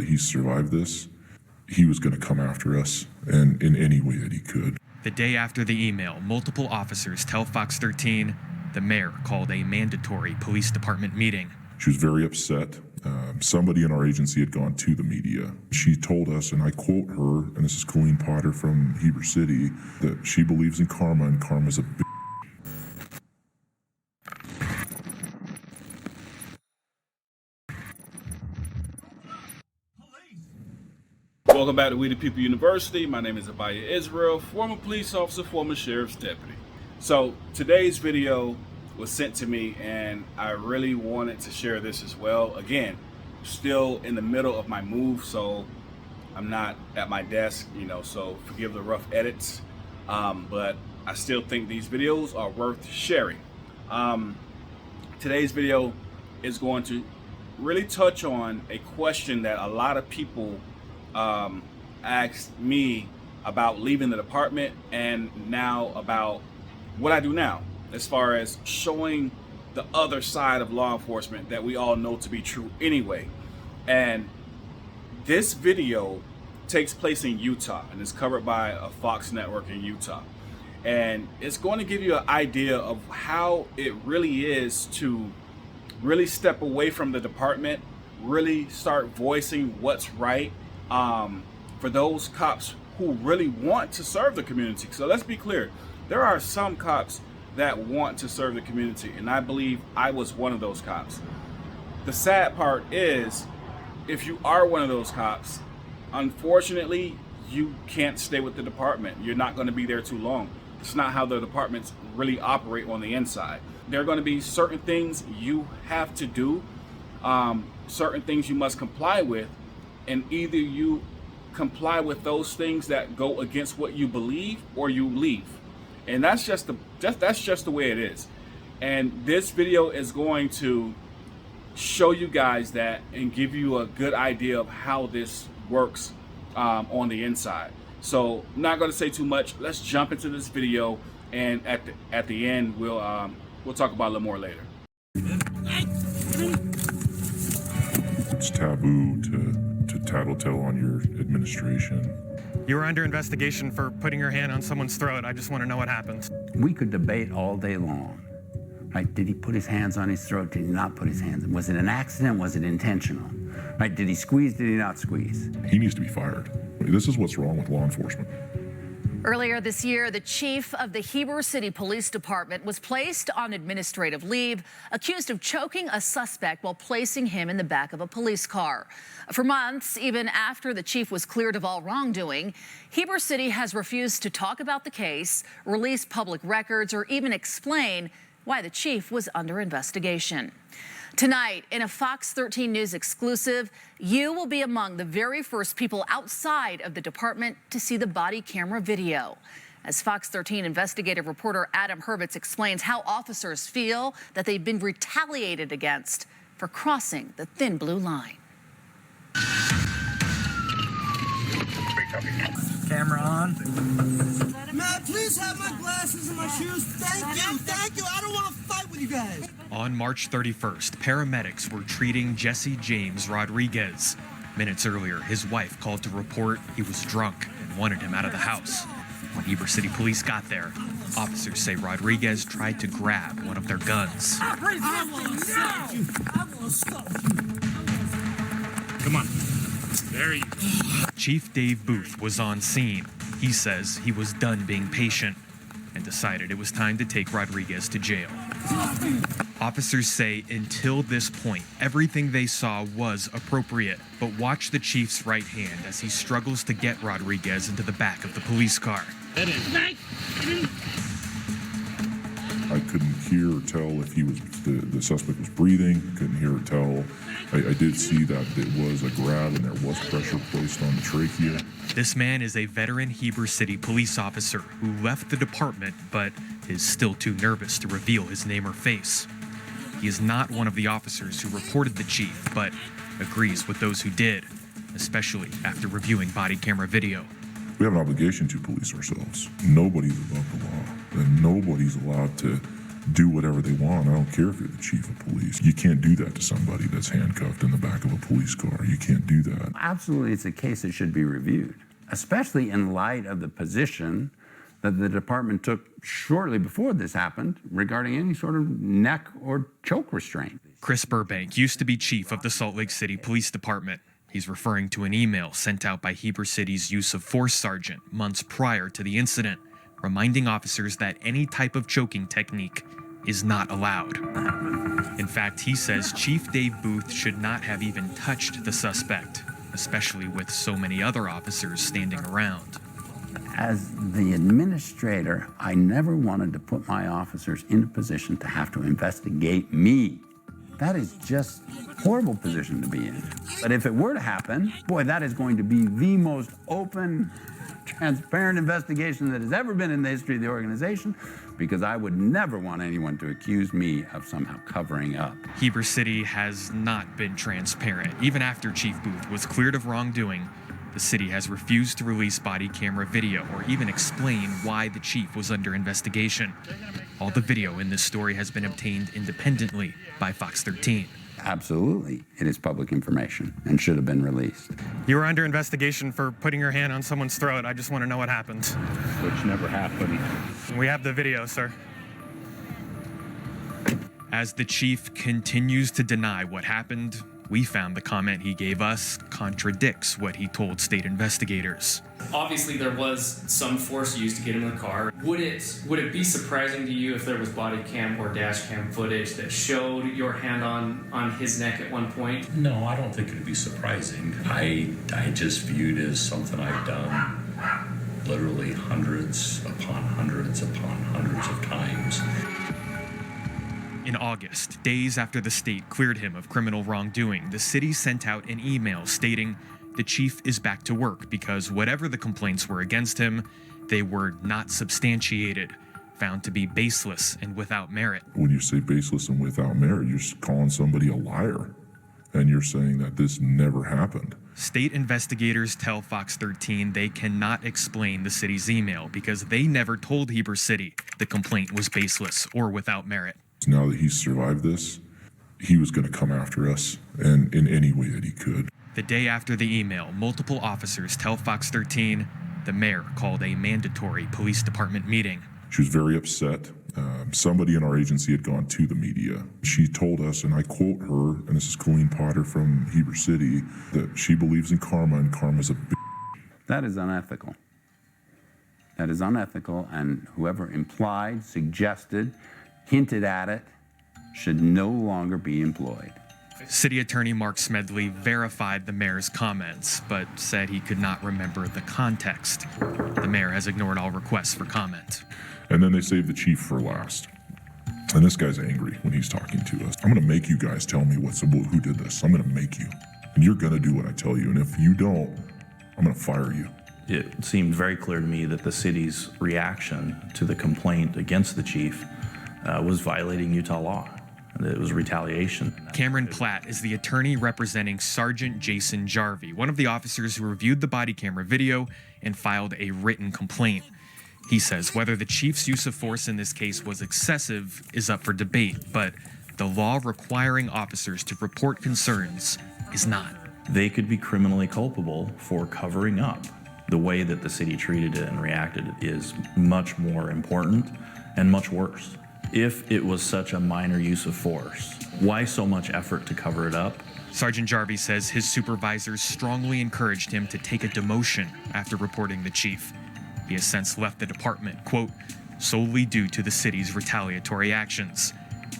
that he survived this, he was going to come after us and in any way that he could. The day after the email, multiple officers tell Fox 13 the mayor called a mandatory police department meeting. She was very upset. Somebody in our agency had gone to the media. She told us, and I quote her, and this is Colleen Potter from Heber City, that she believes in karma and karma's a bitch. Welcome back to We the People University. My name is Abaya Israel, former police officer, former sheriff's deputy. So today's video was sent to me and I really wanted to share this as well. Again, still in the middle of my move, so I'm not at my desk, so forgive the rough edits. But I still think these videos are worth sharing. Today's video is going to really touch on a question that a lot of people asked me about leaving the department, and now about what I do now, as far as showing the other side of law enforcement that we all know to be true anyway. And this video takes place in Utah and is covered by a Fox network in Utah. And it's going to give you an idea of how it really is to really step away from the department, really start voicing what's right, for those cops who really want to serve the community. So let's be clear, there are some cops that want to serve the community, and I believe I was one of those cops. The sad part is, if you are one of those cops, unfortunately, you can't stay with the department. You're not going to be there too long. It's not how the departments really operate on the inside. There are going to be certain things you have to do, certain things you must comply with, and either you comply with those things that go against what you believe, or you leave. And that's just the way it is. And this video is going to show you guys that and give you a good idea of how this works on the inside. So I'm not going to say too much. Let's jump into this video, and at the end we'll talk about it a little more later. It's taboo to tattletale on your administration. You were under investigation for putting your hand on someone's throat. I just want to know what happened. We could debate all day long, right? Did he put his hands on his throat? Did he not put his hands? Was it an accident? Was it intentional? Right? Did he squeeze? Did he not squeeze? He needs to be fired. This is what's wrong with law enforcement. Earlier this year, the chief of the Heber City Police Department was placed on administrative leave, accused of choking a suspect while placing him in the back of a police car. For months, even after the chief was cleared of all wrongdoing, Heber City has refused to talk about the case, release public records, or even explain why the chief was under investigation. Tonight, in a Fox 13 News exclusive, you will be among the very first people outside of the department to see the body camera video. As Fox 13 investigative reporter Adam Hurwitz explains how officers feel that they've been retaliated against for crossing the thin blue line. Camera on. Matt, please have my glasses and my shoes. Thank you. I don't want to fight with you guys. On March 31st, paramedics were treating Jesse James Rodriguez. Minutes earlier, his wife called to report he was drunk and wanted him out of the house. When Heber City police got there, officers say Rodriguez tried to grab one of their guns. I will stop you. Come on. There you go. Chief Dave Booth was on scene. He says he was done being patient and decided it was time to take Rodriguez to jail. Officers say until this point, everything they saw was appropriate. But watch the chief's right hand as he struggles to get Rodriguez into the back of the police car. I couldn't hear or tell if the suspect was breathing. Couldn't hear or tell. I did see that it was a grab and there was pressure placed on the trachea. This man is a veteran Heber City police officer who left the department but is still too nervous to reveal his name or face. He is not one of the officers who reported the chief, but agrees with those who did, especially after reviewing body camera video. We have an obligation to police ourselves. Nobody's above the law, and nobody's allowed to do whatever they want. I don't care if you're the chief of police. You can't do that to somebody that's handcuffed in the back of a police car. You can't do that. Absolutely, it's a case that should be reviewed, especially in light of the position that the department took shortly before this happened regarding any sort of neck or choke restraint. Chris Burbank used to be chief of the Salt Lake City Police Department. He's referring to an email sent out by Heber City's use of force sergeant months prior to the incident, reminding officers that any type of choking technique is not allowed. In fact, he says Chief Dave Booth should not have even touched the suspect, especially with so many other officers standing around. As the administrator, I never wanted to put my officers in a position to have to investigate me. That is just a horrible position to be in. But if it were to happen, boy, that is going to be the most open, transparent investigation that has ever been in the history of the organization, because I would never want anyone to accuse me of somehow covering up. Heber City has not been transparent. Even after Chief Booth was cleared of wrongdoing, the city has refused to release body camera video or even explain why the chief was under investigation. All the video in this story has been obtained independently by Fox 13. Absolutely, it is public information and should have been released. You were under investigation for putting your hand on someone's throat. I just want to know what happened. Which never happened. We have the video, sir. As the chief continues to deny what happened, we found the comment he gave us contradicts what he told state investigators. Obviously, there was some force used to get him in the car. Would it be surprising to you if there was body cam or dash cam footage that showed your hand on his neck at one point? No, I don't think it'd be surprising. I just viewed it as something I've done literally hundreds upon hundreds upon hundreds of times. In August, days after the state cleared him of criminal wrongdoing, the city sent out an email stating the chief is back to work because whatever the complaints were against him, they were not substantiated, found to be baseless and without merit. When you say baseless and without merit, you're just calling somebody a liar, and you're saying that this never happened. State investigators tell Fox 13 they cannot explain the city's email because they never told Heber City the complaint was baseless or without merit. Now that he's survived this, he was going to come after us, and in any way that he could. The day after the email, multiple officers tell Fox 13 the mayor called a mandatory police department meeting. She was very upset. Somebody in our agency had gone to the media. She told us, and I quote her, and this is Colleen Potter from Heber City, that she believes in karma, and karma's a bitch. That is unethical. That is unethical, and whoever implied, suggested, hinted at it should no longer be employed. City Attorney Mark Smedley verified the mayor's comments, but said he could not remember the context. The mayor has ignored all requests for comment. And then they saved the chief for last. And this guy's angry when he's talking to us. I'm going to make you guys tell me who did this. I'm going to make you. And you're going to do what I tell you. And if you don't, I'm going to fire you. It seemed very clear to me that the city's reaction to the complaint against the chief was violating Utah law. It was retaliation. Cameron Platt is the attorney representing Sergeant Jason Jarvie, one of the officers who reviewed the body camera video and filed a written complaint. He says whether the chief's use of force in this case was excessive is up for debate, but the law requiring officers to report concerns is not. They could be criminally culpable for covering up. The way that the city treated it and reacted is much more important and much worse. If it was such a minor use of force, why so much effort to cover it up? Sergeant Jarvie says his supervisors strongly encouraged him to take a demotion after reporting the chief. He has since left the department, quote, solely due to the city's retaliatory actions.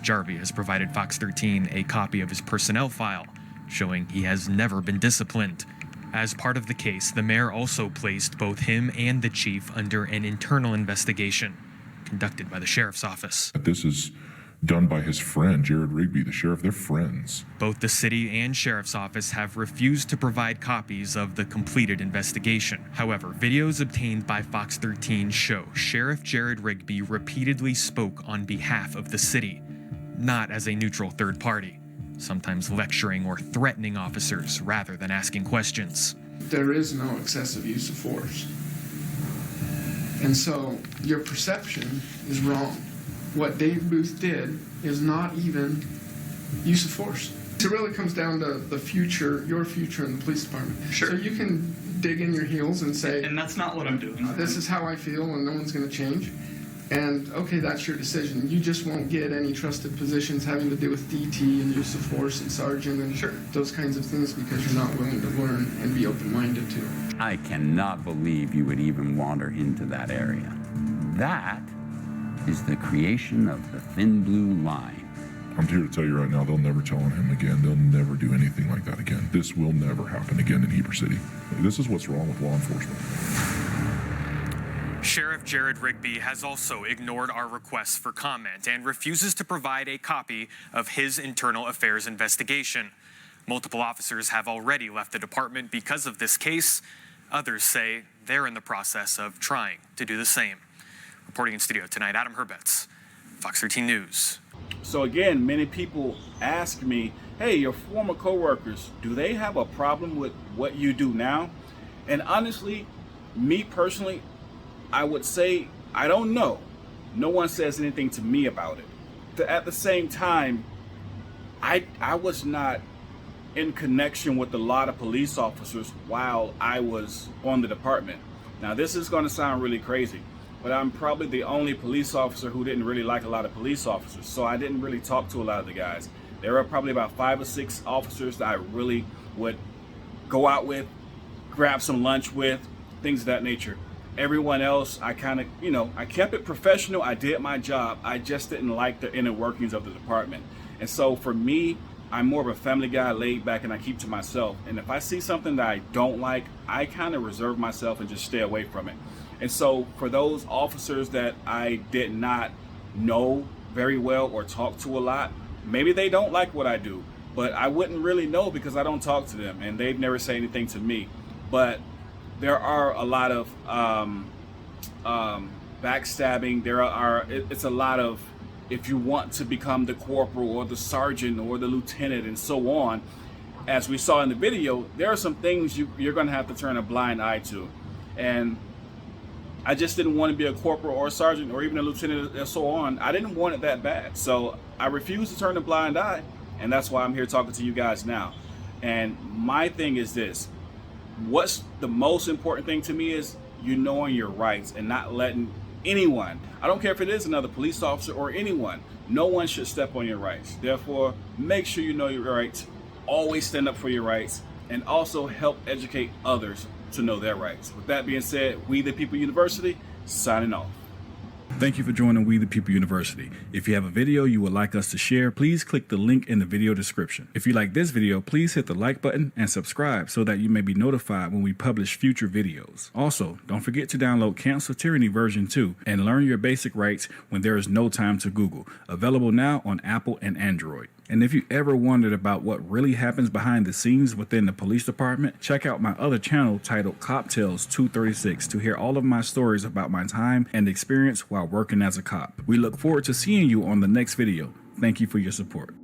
Jarvie has provided Fox 13 a copy of his personnel file, showing he has never been disciplined. As part of the case, the mayor also placed both him and the chief under an internal investigation conducted by the sheriff's office. This is done by his friend, Jared Rigby, the sheriff. They're friends. Both the city and sheriff's office have refused to provide copies of the completed investigation. However, videos obtained by Fox 13 show Sheriff Jared Rigby repeatedly spoke on behalf of the city, not as a neutral third party, sometimes lecturing or threatening officers rather than asking questions. There is no excessive use of force. And so your perception is wrong. what Dave Booth did is not even use of force. It really comes down to the future, your future in the police department. Sure. So you can dig in your heels and say, And that's not what I'm doing. this is how I feel and no one's going to change. And okay, that's your decision. You just won't get any trusted positions having to do with DT and use of force and sergeant and those kinds of things because you're not willing to learn and be open-minded to it. I cannot believe you would even wander into that area. That is the creation of the thin blue line. I'm here to tell you right now, they'll never tell on him again. They'll never do anything like that again. This will never happen again in Heber City. This is what's wrong with law enforcement. Sheriff Jared Rigby has also ignored our requests for comment and refuses to provide a copy of his internal affairs investigation. Multiple officers have already left the department because of this case. Others say they're in the process of trying to do the same. Reporting in studio tonight, Adam Herbets, Fox 13 News. So again, many people ask me, hey, your former coworkers, do they have a problem with what you do now? And honestly, me personally, I would say, I don't know. No one says anything to me about it. At the same time, I was not in connection with a lot of police officers while I was on the department. Now, this is going to sound really crazy, but I'm probably the only police officer who didn't really like a lot of police officers. So I didn't really talk to a lot of the guys. There were probably about 5 or 6 officers that I really would go out with, grab some lunch with, things of that nature. Everyone else, I kind of, I kept it professional. I did my job. I just didn't like the inner workings of the department. And so for me, I'm more of a family guy, laid back, and I keep to myself. And if I see something that I don't like, I kind of reserve myself and just stay away from it. And so for those officers that I did not know very well or talk to a lot, maybe they don't like what I do, but I wouldn't really know because I don't talk to them and they've never said anything to me. But there are a lot of backstabbing. It's a lot of, if you want to become the corporal or the sergeant or the lieutenant and so on, as we saw in the video, there are some things you're going to have to turn a blind eye to. And I just didn't want to be a corporal or a sergeant or even a lieutenant and so on. I didn't want it that bad. So I refused to turn a blind eye. And that's why I'm here talking to you guys now. And my thing is this. What's the most important thing to me is you knowing your rights and not letting anyone, I don't care if it is another police officer or anyone, no one should step on your rights. Therefore, make sure you know your rights, always stand up for your rights, and also help educate others to know their rights. With that being said, We the People University, signing off. Thank you for joining We the People University. If you have a video you would like us to share, please click the link in the video description. If you like this video, please hit the like button and subscribe so that you may be notified when we publish future videos. Also, don't forget to download Cancel Tyranny version 2 and learn your basic rights when there is no time to Google. Available now on Apple and Android. And if you ever wondered about what really happens behind the scenes within the police department, check out my other channel titled Cop Tales 236 to hear all of my stories about my time and experience while working as a cop. We look forward to seeing you on the next video. Thank you for your support.